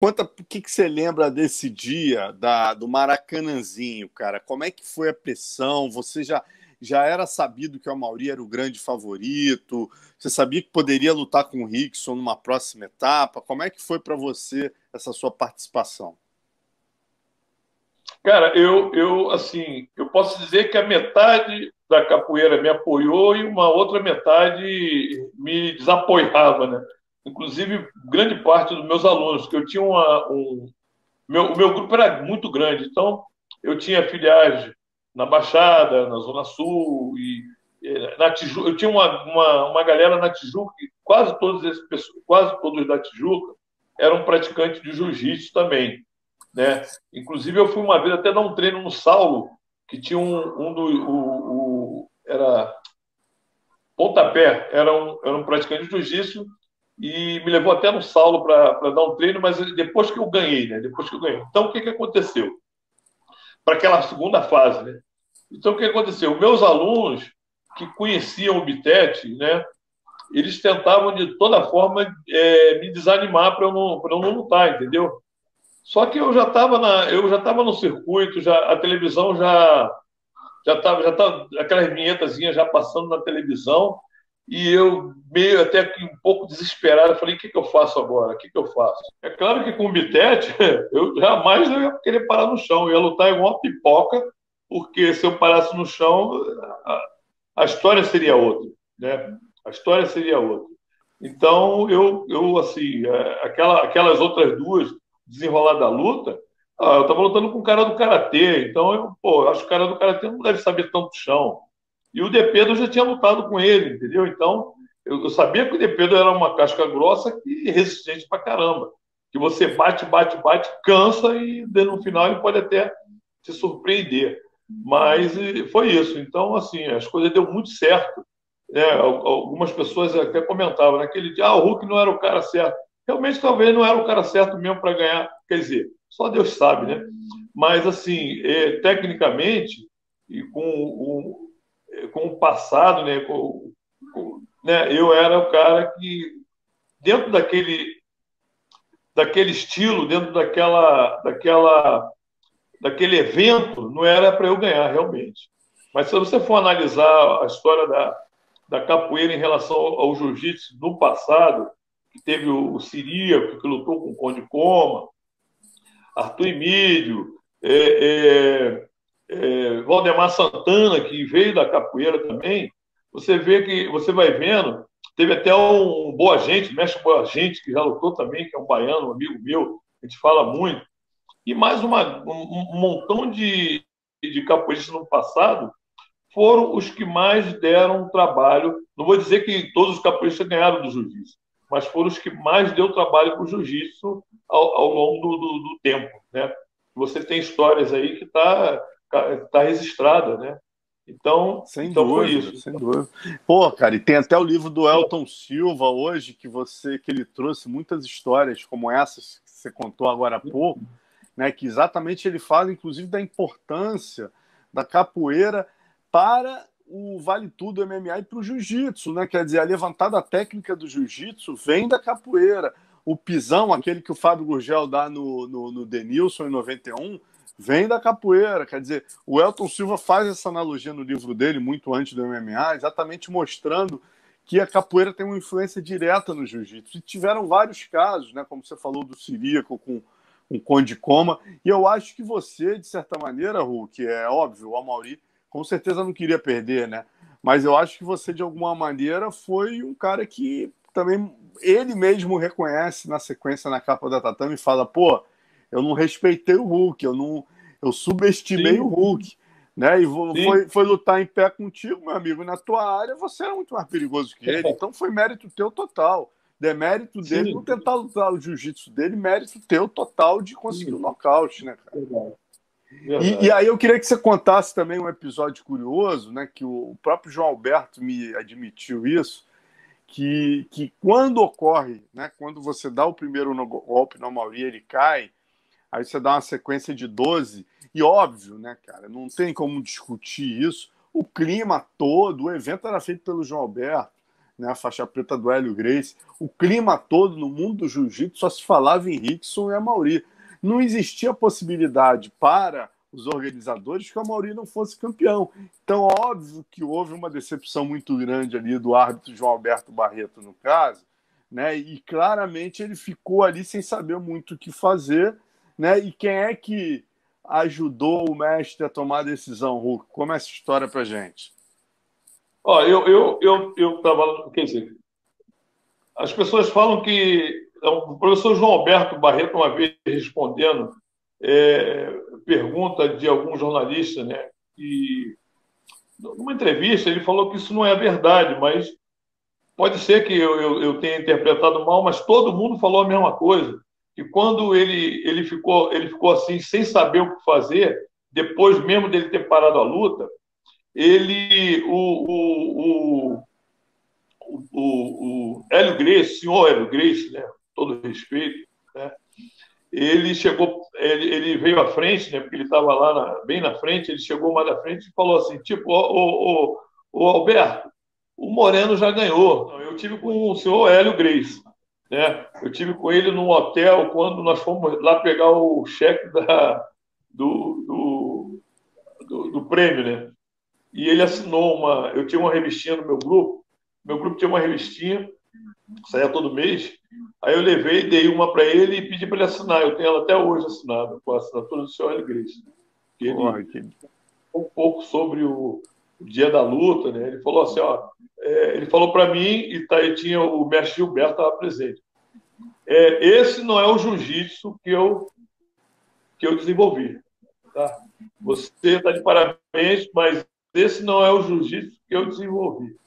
Conta o que você lembra desse dia do Maracanãzinho, cara. Como é que foi a pressão? Você já era sabido que o Amaury era o grande favorito? Você sabia que poderia lutar com o Rickson numa próxima etapa? Como é que foi para você essa sua participação? Cara, assim, eu posso dizer que a metade da capoeira me apoiou e uma outra metade me desapoiava, né? Inclusive, grande parte dos meus alunos, que eu tinha o meu grupo era muito grande, então eu tinha filiais na Baixada, na Zona Sul e na Tijuca. Eu tinha uma galera na Tijuca, e quase todos da Tijuca eram praticantes de jiu-jitsu também, né? Inclusive, eu fui uma vez até dar um treino no Saulo, que tinha um do. Era Pontapé, era um praticante de jiu-jitsu, e me levou até no Saulo para dar um treino, mas depois que eu ganhei, né? Depois que eu ganhei. Então, o que aconteceu? Para aquela segunda fase, né? Então, o que aconteceu? Meus alunos que conheciam o Bitete, né? Eles tentavam de toda forma me desanimar para eu não lutar, entendeu? Só que eu já estava no circuito, já a televisão já tava aquelas vinhetazinhas já passando na televisão, e eu meio até que um pouco desesperado, falei, o que eu faço agora? O que eu faço? É claro que com o Bitete, eu jamais não ia querer parar no chão, eu ia lutar igual uma pipoca, porque se eu parasse no chão, a história seria outra, né? A história seria outra. Então, eu assim, aquelas outras duas desenrolar da luta, eu tava lutando com o cara do Karatê, então eu acho que o cara do Karatê não deve saber tanto chão. E o Depedo eu já tinha lutado com ele, entendeu? Então, eu sabia que o Depedo era uma casca grossa e resistente pra caramba. Que você bate, bate, bate, cansa e no final ele pode até se surpreender. Mas foi isso. Então, assim, as coisas deu muito certo, né? Algumas pessoas até comentavam naquele dia, o Hulk não era o cara certo. Realmente, talvez não era o cara certo mesmo para ganhar. Quer dizer, só Deus sabe, né? Mas, assim, tecnicamente, e com o passado, né? Né? Eu era o cara que, dentro daquele estilo, dentro daquele evento, não era para eu ganhar, realmente. Mas se você for analisar a história da capoeira em relação ao jiu-jitsu no passado, que teve o Ciríaco, que lutou com o Conde Coma, Arthur Emílio, Valdemar Santana, que veio da capoeira também, você vai vendo, teve até um Boa Gente, mestre Boa Gente, que já lutou também, que é um baiano, um amigo meu, a gente fala muito, e mais um montão de capoeiristas no passado foram os que mais deram trabalho. Não vou dizer que todos os capoeiristas ganharam do jiu-jitsu, mas foram os que mais deu trabalho para o jiu-jitsu ao longo do tempo, né? Você tem histórias aí que tá registrada, né? Sem Então foi dúvida, isso. sem dúvida. Pô, cara, e tem até o livro do Elton Silva hoje que ele trouxe muitas histórias como essas que você contou agora há pouco, né? Que exatamente ele fala, inclusive, da importância da capoeira para o vale tudo MMA e para o jiu-jitsu, né? Quer dizer, a levantada técnica do jiu-jitsu vem da capoeira. O pisão, aquele que o Fábio Gurgel dá no Denilson em 91, vem da capoeira. Quer dizer, o Elton Silva faz essa analogia no livro dele, muito antes do MMA, exatamente mostrando que a capoeira tem uma influência direta no jiu-jitsu. E tiveram vários casos, né? Como você falou do Ciríaco com Conde Coma. E eu acho que você, de certa maneira, Hulk, é óbvio, o Amaury com certeza não queria perder, né? Mas eu acho que você, de alguma maneira, foi um cara que também ele mesmo reconhece na sequência na capa da Tatame e fala, pô, eu não respeitei o Hulk, eu subestimei o Sim, Hulk, né? E sim, foi lutar em pé contigo, meu amigo, na tua área você era muito mais perigoso que ele, então foi mérito teu total. Demérito dele não sim, tentar lutar o jiu-jitsu dele, mérito teu total de conseguir o sim. nocaute, né, cara? Verdade, E verdade. aí eu queria que você contasse também um episódio curioso, né, que o próprio João Alberto me admitiu isso, que quando ocorre, né, quando você dá o primeiro golpe no Amaury, ele cai, aí você dá uma sequência de 12 e óbvio, né, cara, não tem como discutir isso, o clima todo, o evento era feito pelo João Alberto, né, a faixa preta do Hélio Gracie. O clima todo no mundo do jiu-jitsu só se falava em Rickson e Amaury. Não existia possibilidade para os organizadores que o Amaury não fosse campeão. Então, óbvio que houve uma decepção muito grande ali do árbitro João Alberto Barreto, no caso, né? E claramente ele ficou ali sem saber muito o que fazer, né? E quem é que ajudou o mestre a tomar a decisão, Hulk? Como é essa história pra gente? Ó, eu trabalho, quer dizer, as pessoas falam que o professor João Alberto Barreto, uma vez respondendo pergunta de algum jornalista, né, e numa entrevista ele falou que isso não é verdade, mas pode ser que eu tenha interpretado mal, mas todo mundo falou a mesma coisa. E quando ele ficou assim, sem saber o que fazer, depois mesmo dele ter parado a luta, ele, o Hélio Gracie, o senhor Hélio Gracie, né, todo respeito, né, ele chegou, ele veio à frente, né, porque ele estava lá bem na frente, ele chegou mais na frente e falou assim, tipo, ô Alberto, o Moreno já ganhou. Então, eu tive com o senhor Hélio Gracie, né, eu tive com ele num hotel quando nós fomos lá pegar o cheque do prêmio, né, e ele assinou eu tinha uma revistinha no meu grupo tinha uma revistinha, saía todo mês. Aí eu levei, dei uma para ele e pedi para ele assinar. Eu tenho ela até hoje assinada, com a assinatura do senhor Hélio Gracie. Ele Porra, que... falou um pouco sobre o dia da luta, né? Ele falou assim, ó, ele falou para mim e tinha o mestre Gilberto estava presente. Esse não é o jiu-jitsu que eu desenvolvi, tá? Você está de parabéns, mas esse não é o jiu-jitsu que eu desenvolvi.